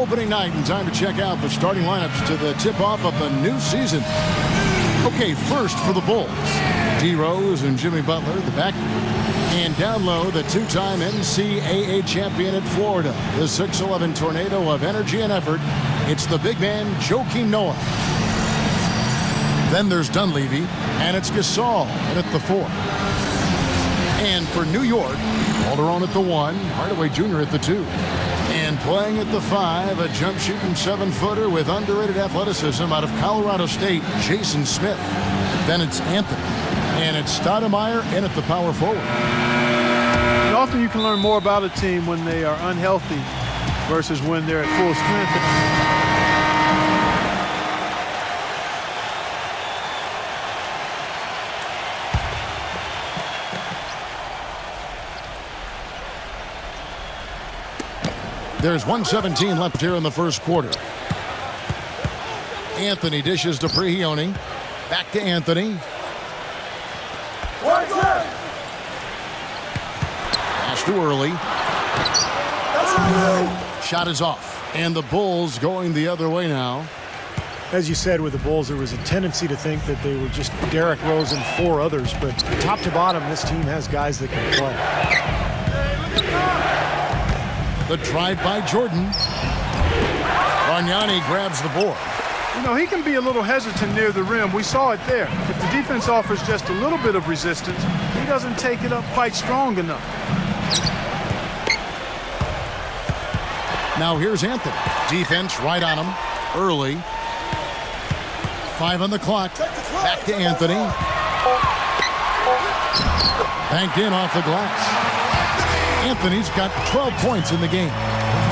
opening night and time to check out the starting lineups to the tip-off of the new season. Okay, first for the Bulls, D. Rose and Jimmy Butler, the backcourt. And down low, the two-time NCAA champion at Florida, the 6'11 tornado of energy and effort. It's the big man, Joakim Noah. Then there's Dunleavy, and it's Gasol at the 4. And for New York, Calderon at the 1, Hardaway Jr. at the 2. And playing at the 5, a jump-shooting 7-footer with underrated athleticism out of Colorado State, Jason Smith. Then it's Anthony. And it's Stoudemire in at the power forward. And often you can learn more about a team when they are unhealthy versus when they're at full strength. There's 1:17 left here in the first quarter. Anthony dishes to Prigioni. Back to Anthony. Pass too early. Shot is off. And the Bulls going the other way now. As you said, with the Bulls, there was a tendency to think that they were just Derrick Rose and 4 others. But top to bottom, this team has guys that can play. The drive by Jordan. Bargnani grabs the board. You know, he can be a little hesitant near the rim. We saw it there. If the defense offers just a little bit of resistance, he doesn't take it up quite strong enough. Now here's Anthony. Defense right on him early. 5 on the clock. Back to Anthony. Banked in off the glass. Anthony's got 12 points in the game.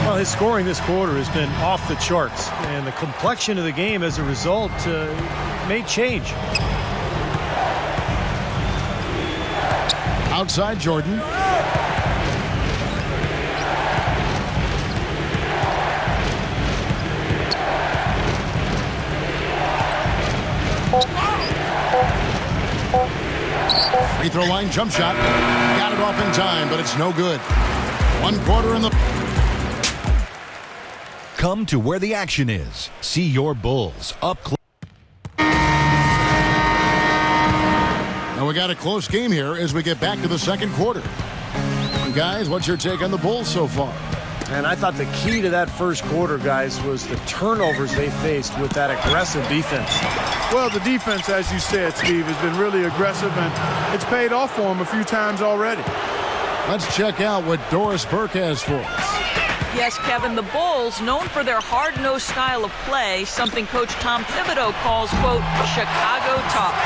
Well, his scoring this quarter has been off the charts, and the complexion of the game as a result may change. Outside Jordan. Free throw line jump shot. Got it off in time, but it's no good. 1 quarter in the... Come to where the action is. See your Bulls up close. Now we got a close game here as we get back to the second quarter. Guys, what's your take on the Bulls so far? And I thought the key to that first quarter, guys, was the turnovers they faced with that aggressive defense. Well, the defense, as you said, Steve, has been really aggressive, and it's paid off for them a few times already. Let's check out what Doris Burke has for us. Yes, Kevin, the Bulls, known for their hard-nosed style of play, something Coach Tom Thibodeau calls, quote, Chicago tough.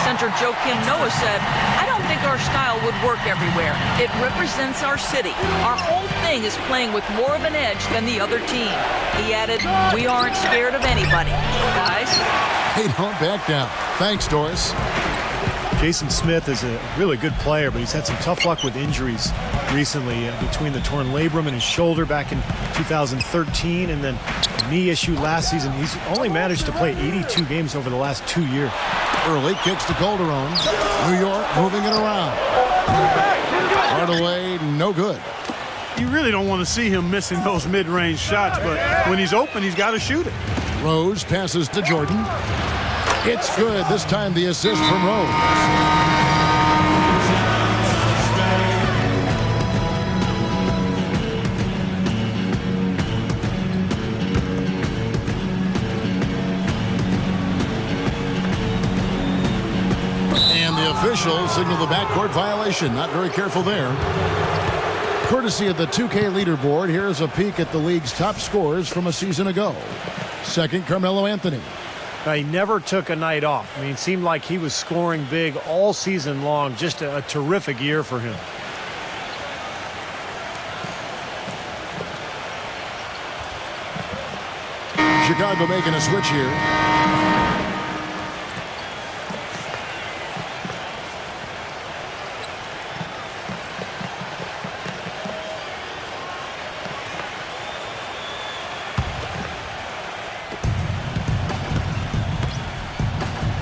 Center Joakim Noah said, I don't think our style would work everywhere. It represents our city. Our whole thing is playing with more of an edge than the other team. He added, we aren't scared of anybody. Guys? Hey, don't back down. Thanks, Doris. Jason Smith is a really good player, but he's had some tough luck with injuries recently between the torn labrum in his shoulder back in 2013 and then a knee issue last season. He's only managed to play 82 games over the last 2 years. Early kicks to Calderon. New York moving it around. Hardaway, no good. You really don't want to see him missing those mid-range shots, but when he's open, he's got to shoot it. Rose passes to Jordan. It's good. This time the assist from Rose. Officials signal the backcourt violation. Not very careful there. Courtesy of the 2K leaderboard, here's a peek at the league's top scorers from a season ago. Second, Carmelo Anthony. Now, he never took a night off. I mean, it seemed like he was scoring big all season long. Just a terrific year for him. Chicago making a switch here.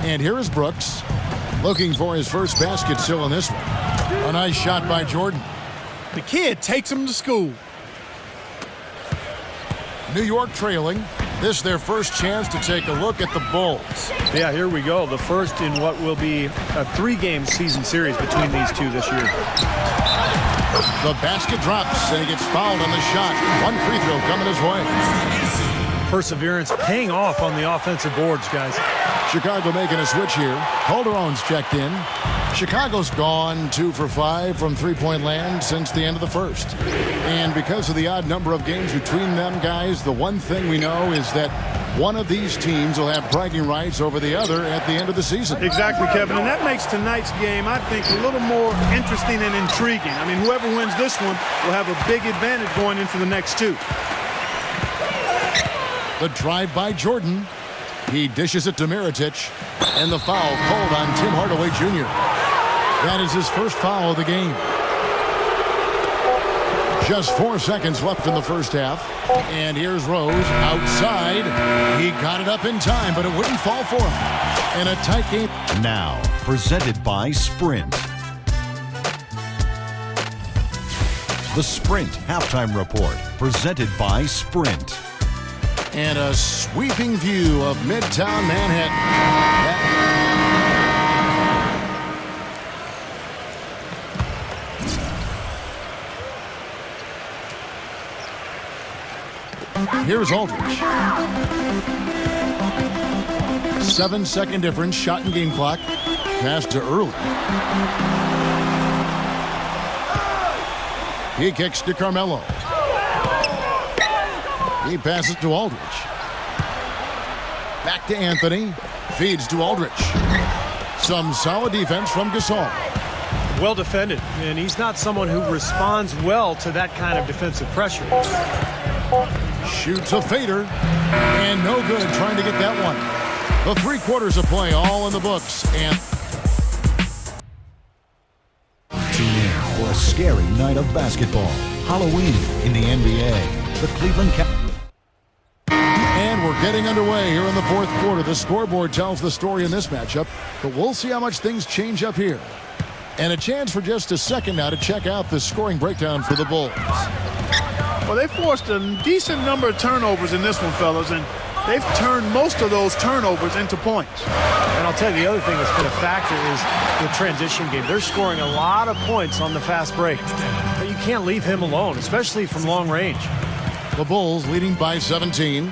And here is Brooks, looking for his first basket still in this one. A nice shot by Jordan. The kid takes him to school. New York trailing. This is their first chance to take a look at the Bulls. Yeah, here we go. The first in what will be a 3-game season series between these two this year. The basket drops, and he gets fouled on the shot. One free throw coming his way. Perseverance paying off on the offensive boards, guys. Chicago making a switch here. Calderon's checked in. Chicago's gone 2 for 5 from three-point land since the end of the first. And because of the odd number of games between them guys, the one thing we know is that one of these teams will have bragging rights over the other at the end of the season. Exactly, Kevin, and that makes tonight's game, I think, a little more interesting and intriguing. I mean, whoever wins this one will have a big advantage going into the next two. The drive by Jordan. He dishes it to Mirotic, and the foul called on Tim Hardaway Jr. That is his first foul of the game. Just 4 seconds left in the first half. And here's Rose outside. He got it up in time, but it wouldn't fall for him. In a tight game. Now, presented by Sprint. The Sprint Halftime Report, presented by Sprint. And a sweeping view of Midtown Manhattan. Here's Aldridge. 7-second difference, shot and game clock. Pass to Early. He kicks to Carmelo. He passes to Aldridge. Back to Anthony. Feeds to Aldridge. Some solid defense from Gasol. Well defended, and he's not someone who responds well to that kind of defensive pressure. Shoots a fader, and no good trying to get that one. The 3 quarters of play all in the books, and Tune in for a scary night of basketball. Halloween in the NBA. The Cleveland Cavaliers. And we're getting underway here in the 4th quarter. The scoreboard tells the story in this matchup, but we'll see how much things change up here. And a chance for just a second now to check out the scoring breakdown for the Bulls. Well, they forced a decent number of turnovers in this one, fellas, and they've turned most of those turnovers into points. And I'll tell you, the other thing that's been a factor is the transition game. They're scoring a lot of points on the fast break. But you can't leave him alone, especially from long range. The Bulls leading by 17.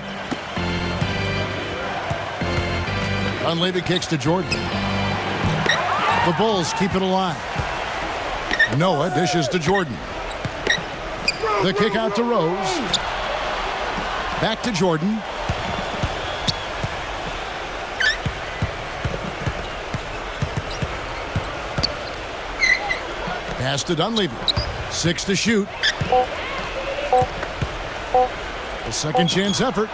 Dunleavy kicks to Jordan. The Bulls keep it alive. Noah dishes to Jordan. The kick out to Rose. Back to Jordan. Pass to Dunleavy. 6 to shoot. A second chance effort.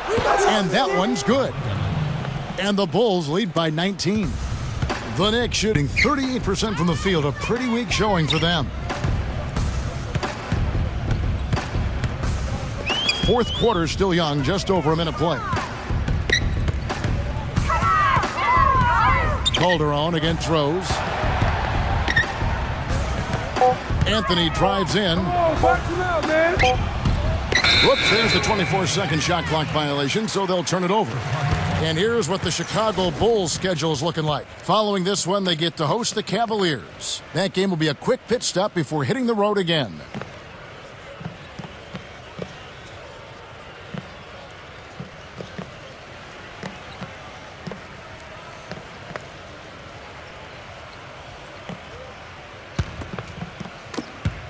And that one's good. And the Bulls lead by 19. The Knicks shooting 38% from the field. A pretty weak showing for them. 4th quarter still young, just over a minute play. Calderon against Rose. Anthony drives in. Whoops, there's the 24-second shot clock violation, so they'll turn it over. And here's what the Chicago Bulls schedule is looking like. Following this one, they get to host the Cavaliers. That game will be a quick pit stop before hitting the road again.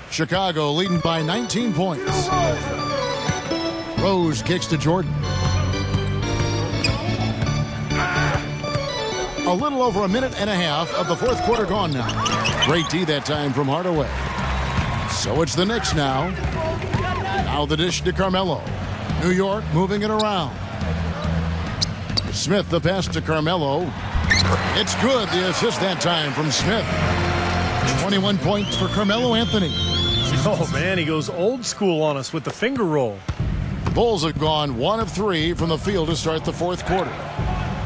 Chicago leading by 19 points. Rose kicks to Jordan. A little over a minute and a half of the 4th quarter gone now. Great D that time from Hardaway. So it's the Knicks now. Now the dish to Carmelo. New York moving it around. Smith the pass to Carmelo. It's good. The assist that time from Smith. 21 points for Carmelo Anthony. Oh, man, he goes old school on us with the finger roll. Bulls have gone 1 of 3 from the field to start the 4th quarter.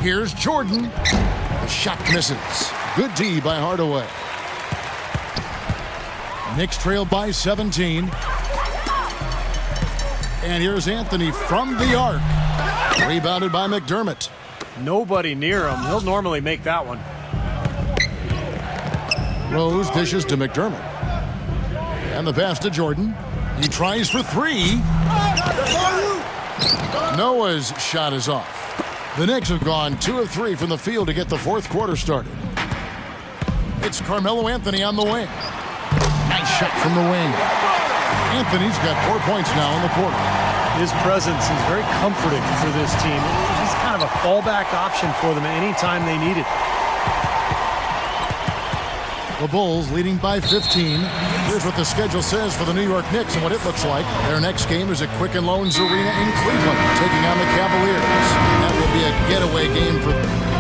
Here's Jordan. The shot misses. Good D by Hardaway. Knicks trail by 17. And here's Anthony from the arc. Rebounded by McDermott. Nobody near him. He'll normally make that one. Rose dishes to McDermott. And the pass to Jordan. He tries for three. Noah's shot is off. The Knicks have gone 2 of 3 from the field to get the fourth quarter started. It's Carmelo Anthony on the wing. Nice shot from the wing. Anthony's got 4 points now in the quarter. His presence is very comforting for this team. He's kind of a fallback option for them anytime they need it. The Bulls leading by 15. Here's what the schedule says for the New York Knicks and what it looks like. Their next game is at Quicken Loans Arena in Cleveland, taking on the Cavaliers. That will be a getaway game for them.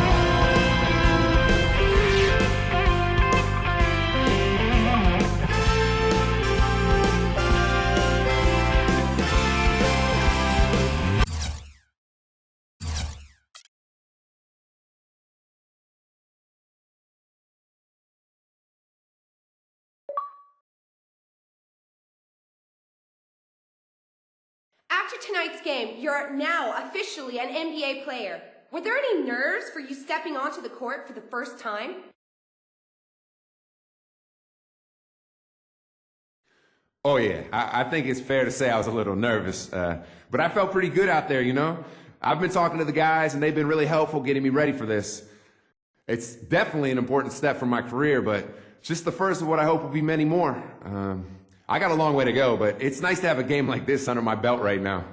After tonight's game, you're now officially an NBA player. Were there any nerves for you stepping onto the court for the first time? Oh, yeah. I think it's fair to say I was a little nervous, but I felt pretty good out there, you know? I've been talking to the guys, and they've been really helpful getting me ready for this. It's definitely an important step for my career, but it's just the first of what I hope will be many more. I got a long way to go, but it's nice to have a game like this under my belt right now.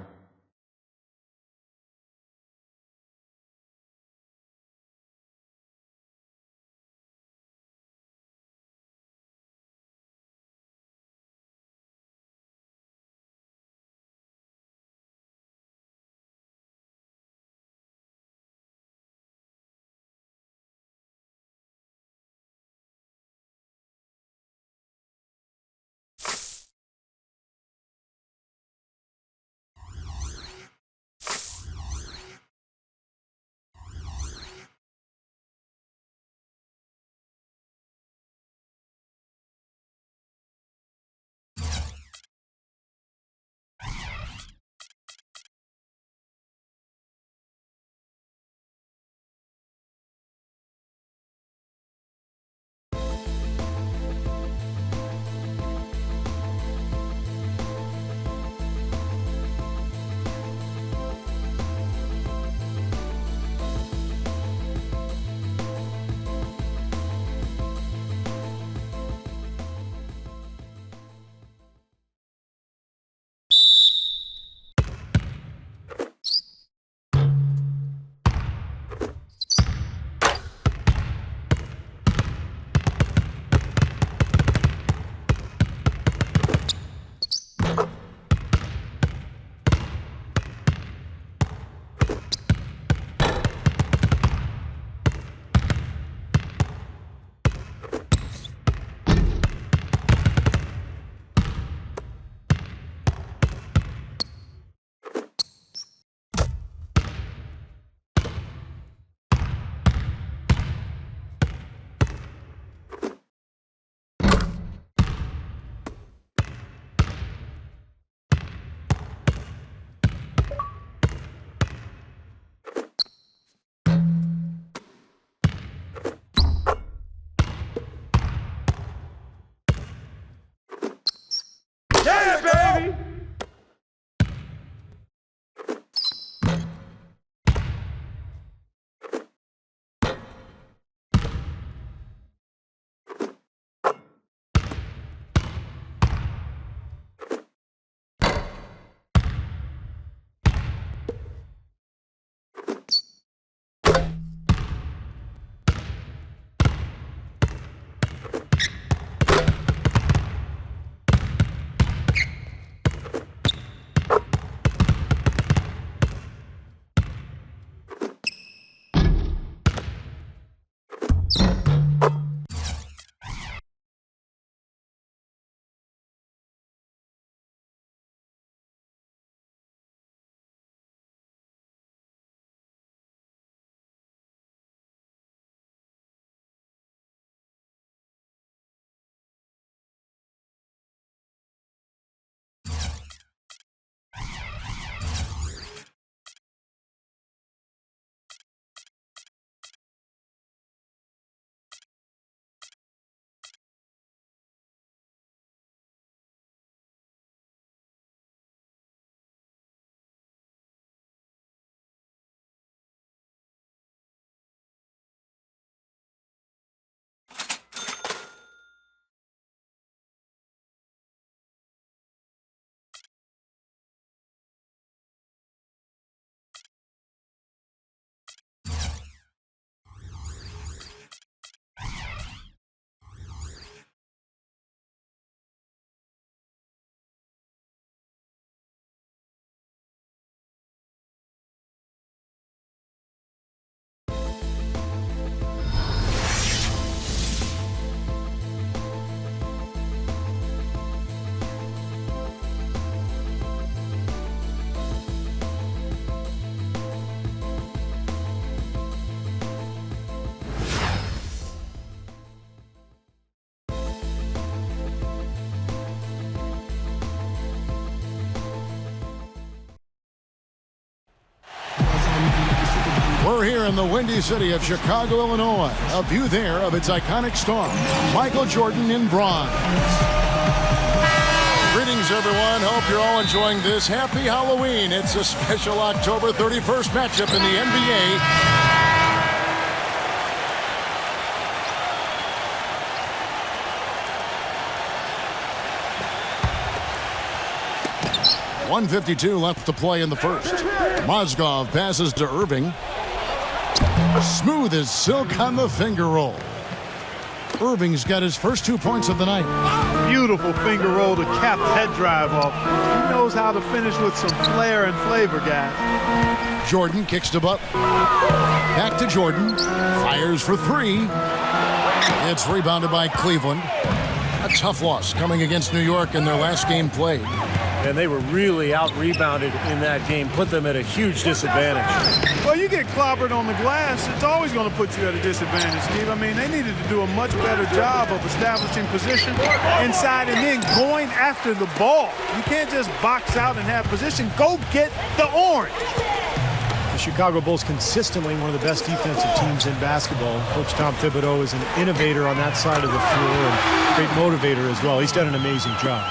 in the windy city of Chicago, Illinois. A view there of its iconic star, Michael Jordan in bronze. Greetings, everyone. Hope you're all enjoying this. Happy Halloween. It's a special October 31st matchup in the NBA. 1:52 left to play in the first. Mozgov passes to Irving. Smooth as silk on the finger roll. Irving's got his first 2 points of the night. Beautiful finger roll to cap that drive off. He knows how to finish with some flair and flavor, guys. Jordan kicks to Butler. Back to Jordan. Fires for three. It's rebounded by Cleveland. A tough loss coming against New York in their last game played. And they were really out-rebounded in that game, put them at a huge disadvantage. Well, you get clobbered on the glass, it's always going to put you at a disadvantage, Steve. I mean, they needed to do a much better job of establishing position inside and then going after the ball. You can't just box out and have position. Go get the orange. The Chicago Bulls consistently one of the best defensive teams in basketball. Coach Tom Thibodeau is an innovator on that side of the floor and great motivator as well. He's done an amazing job.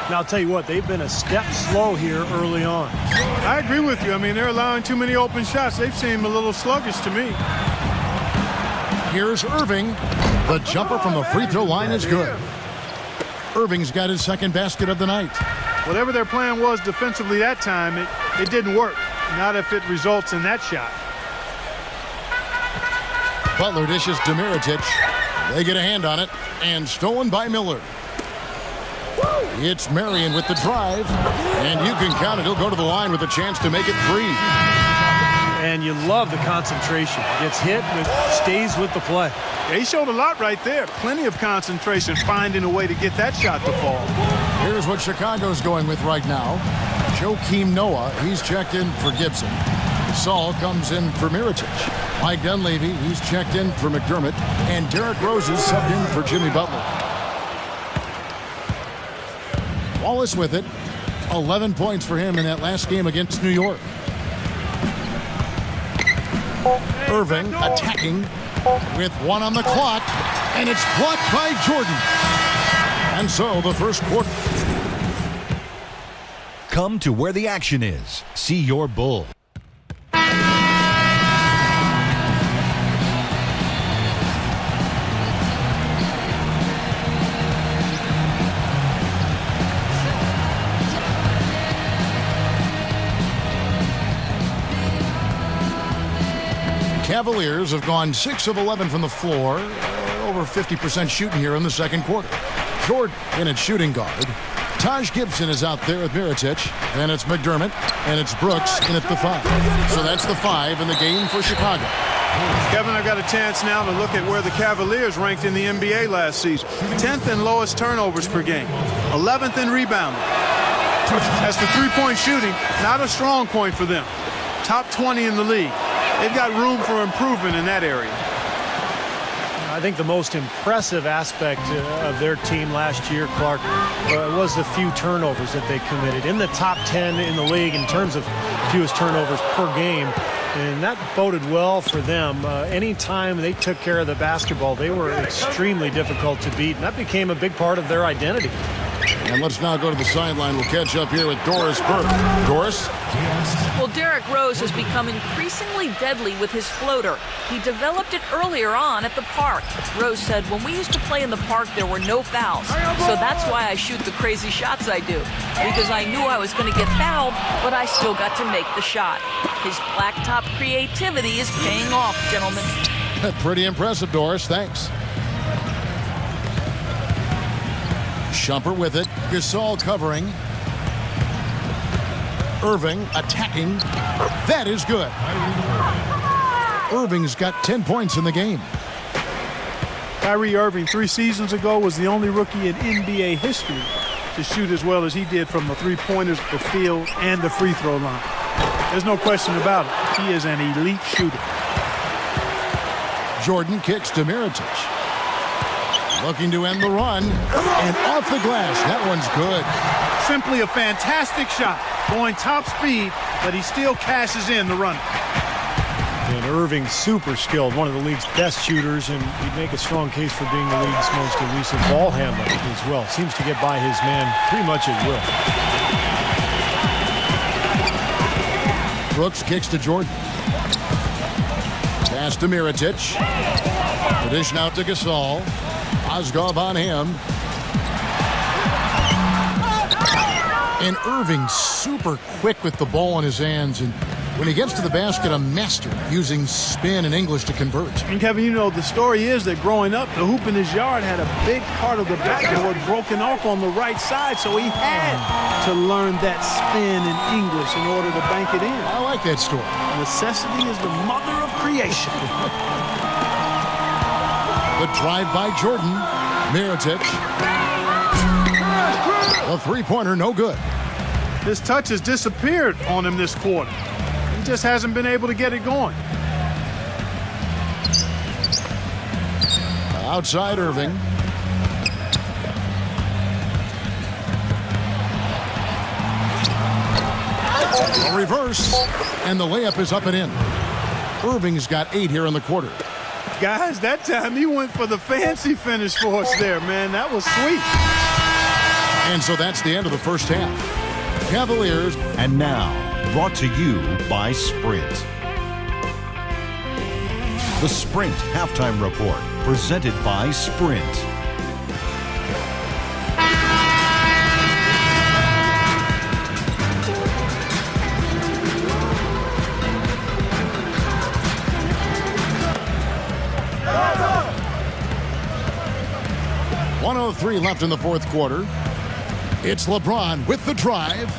Now, I'll tell you what, they've been a step slow here early on. I agree with you. I mean, they're allowing too many open shots. They've seemed a little sluggish to me. Here's Irving. The jumper from the free throw line is good. Irving's got his second basket of the night. Whatever their plan was defensively that time, it didn't work. Not if it results in that shot. Butler dishes to Mirotic. They get a hand on it, and stolen by Miller. It's Marion with the drive, and you can count it. He'll go to the line with a chance to make it three. And you love the concentration. Gets hit, but stays with the play. Yeah, he showed a lot right there. Plenty of concentration, finding a way to get that shot to fall. Here's what Chicago's going with right now. Joakim Noah, he's checked in for Gibson. Saul comes in for Mirotic. Mike Dunleavy, he's checked in for McDermott. And Derrick Rose is subbed in for Jimmy Butler. Wallace with it. 11 points for him in that last game against New York. Irving attacking with one on the clock, and it's blocked by Jordan. And so the first quarter. Come to where the action is. See your Bull. Cavaliers have gone 6 of 11 from the floor, over 50% shooting here in the second quarter. Jordan in at shooting guard. Taj Gibson is out there with Mirotic. Then it's McDermott, and it's Brooks in at the 5. So that's the 5 in the game for Chicago. Kevin, I've got a chance now to look at where the Cavaliers ranked in the NBA last season. 10th in lowest turnovers per game. 11th in rebounding. As for three-point shooting, not a strong point for them. Top 20 in the league. They've got room for improvement in that area. I think the most impressive aspect of their team last year, Clark, was the few turnovers that they committed. In the top 10 in the league in terms of fewest turnovers per game. And that boded well for them. Anytime they took care of the basketball, they were extremely difficult to beat. And that became a big part of their identity. And let's now go to the sideline. We'll catch up here with Doris Burke. Doris? Well, Derrick Rose has become increasingly deadly with his floater. He developed it earlier on at the park. Rose said, when we used to play in the park, there were no fouls. So that's why I shoot the crazy shots I do. Because I knew I was going to get fouled, but I still got to make the shot. His blacktop creativity is paying off, gentlemen. Pretty impressive, Doris. Thanks. Shumpert with it. Gasol covering. Irving attacking. That is good. Irving's got 10 points in the game. Kyrie Irving 3 seasons ago was the only rookie in NBA history to shoot as well as he did from the three-pointers, the field, and the free throw line. There's no question about it. He is an elite shooter. Jordan kicks to Mirotic. Looking to end the run. And off the glass. That one's good. Simply a fantastic shot. Going top speed, but he still cashes in the run. And Irving's super skilled, one of the league's best shooters, and he'd make a strong case for being the league's most elusive ball handler as well. Seems to get by his man pretty much at will. Brooks kicks to Jordan. Pass to Mirotic. Tradition out to Gasol. Ozgov on him. And Irving super quick with the ball in his hands. And when he gets to the basket, a master using spin and English to convert. And Kevin, you know, the story is that growing up, the hoop in his yard had a big part of the backboard broken off on the right side, so he had to learn that spin in English in order to bank it in. I like that story. Necessity is the mother of creation. The drive by Jordan. Mirotic. A three-pointer, no good. His touch has disappeared on him this quarter. He just hasn't been able to get it going. Outside Irving. A reverse, and the layup is up and in. Irving's got 8 here in the quarter. Guys, that time he went for the fancy finish for us there, man. That was sweet. And so that's the end of the first half. Cavaliers. And now, brought to you by Sprint. The Sprint Halftime Report, presented by Sprint. .103 left in the fourth quarter. It's LeBron with the drive.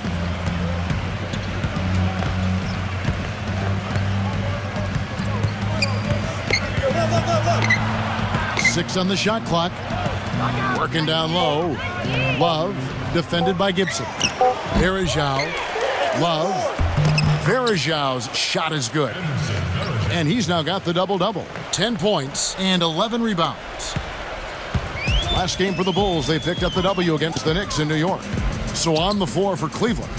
Six on the shot clock. Working down low. Love, defended by Gibson. Varejao. Love. Varejau's shot is good. And he's now got the double-double. 10 points and 11 rebounds. Last game for the Bulls, they picked up the W against the Knicks in New York. So on the floor for Cleveland,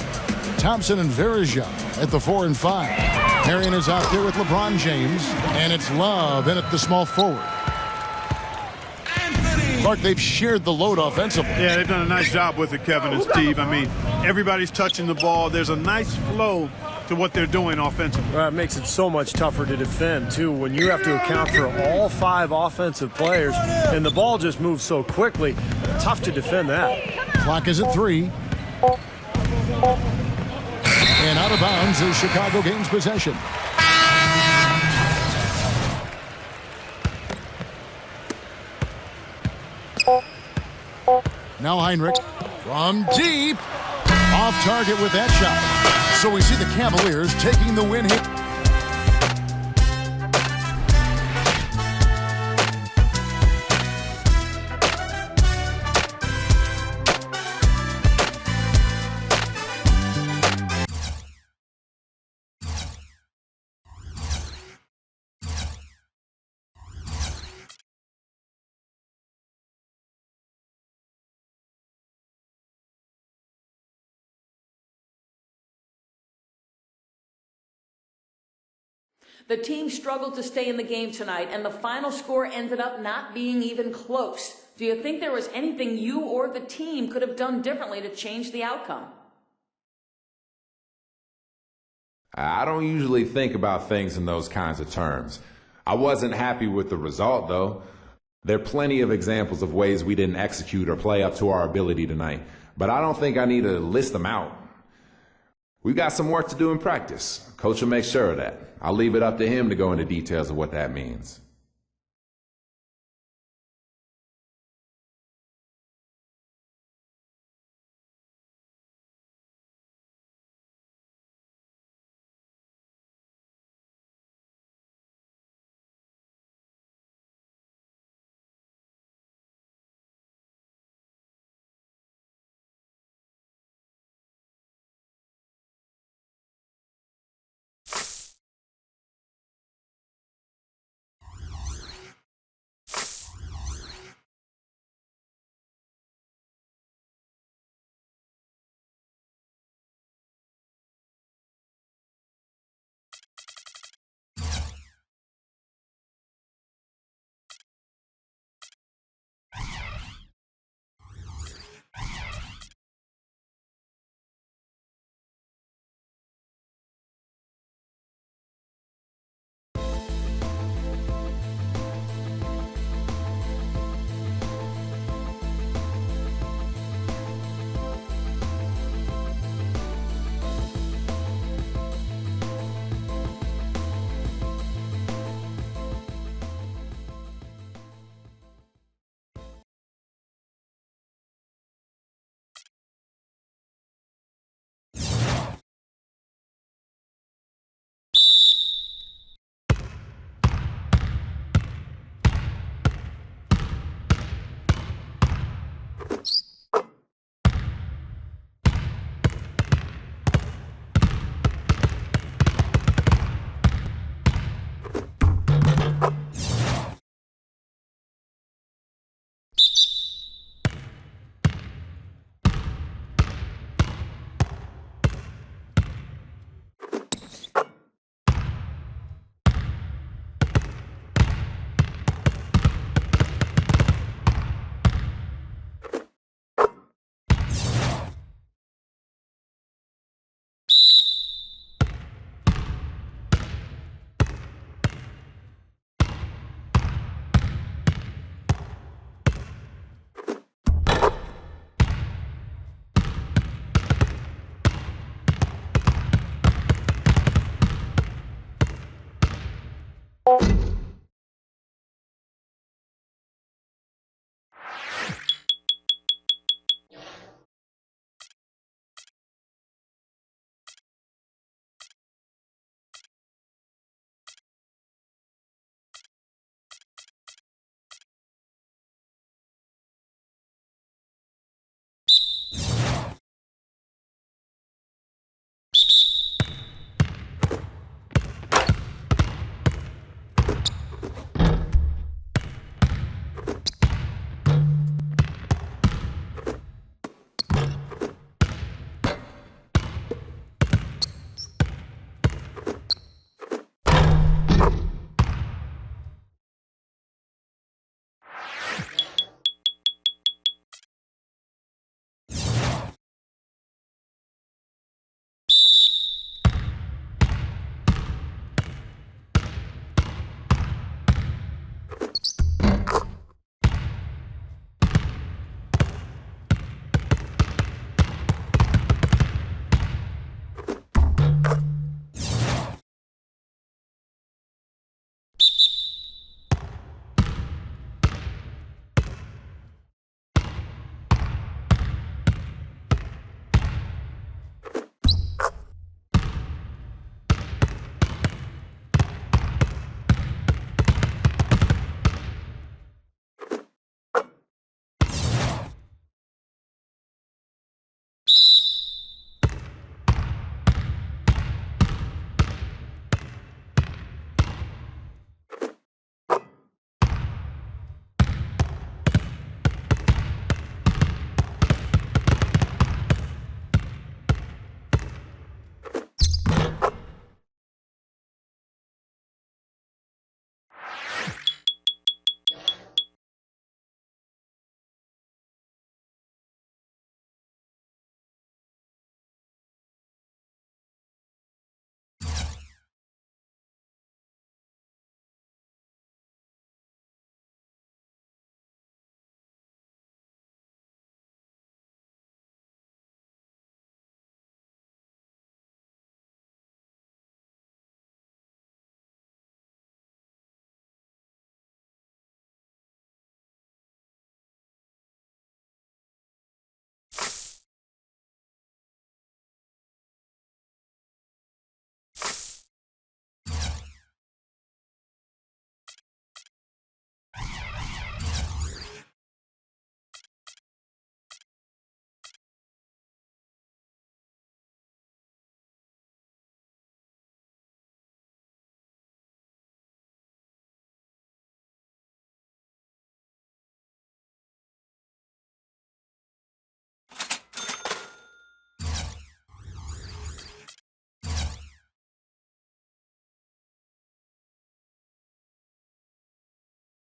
Thompson and Varejao at the 4 and 5. Marion is out there with LeBron James, and it's Love in at the small forward. Clark, they've shared the load offensively. Yeah, they've done a nice job with it, Kevin and Steve. I mean, everybody's touching the ball. There's a nice flow to what they're doing offensively. Well, it makes it so much tougher to defend, too, when you have to account for all 5 offensive players, and the ball just moves so quickly. Tough to defend that. Clock is at 3. And out of bounds as Chicago gains possession. Now Heinrich from deep. Off target with that shot. So we see the Cavaliers taking the win here. The team struggled to stay in the game tonight, and the final score ended up not being even close. Do you think there was anything you or the team could have done differently to change the outcome? I don't usually think about things in those kinds of terms. I wasn't happy with the result, though. There are plenty of examples of ways we didn't execute or play up to our ability tonight, but I don't think I need to list them out. We've got some work to do in practice. Coach will make sure of that. I'll leave it up to him to go into details of what that means.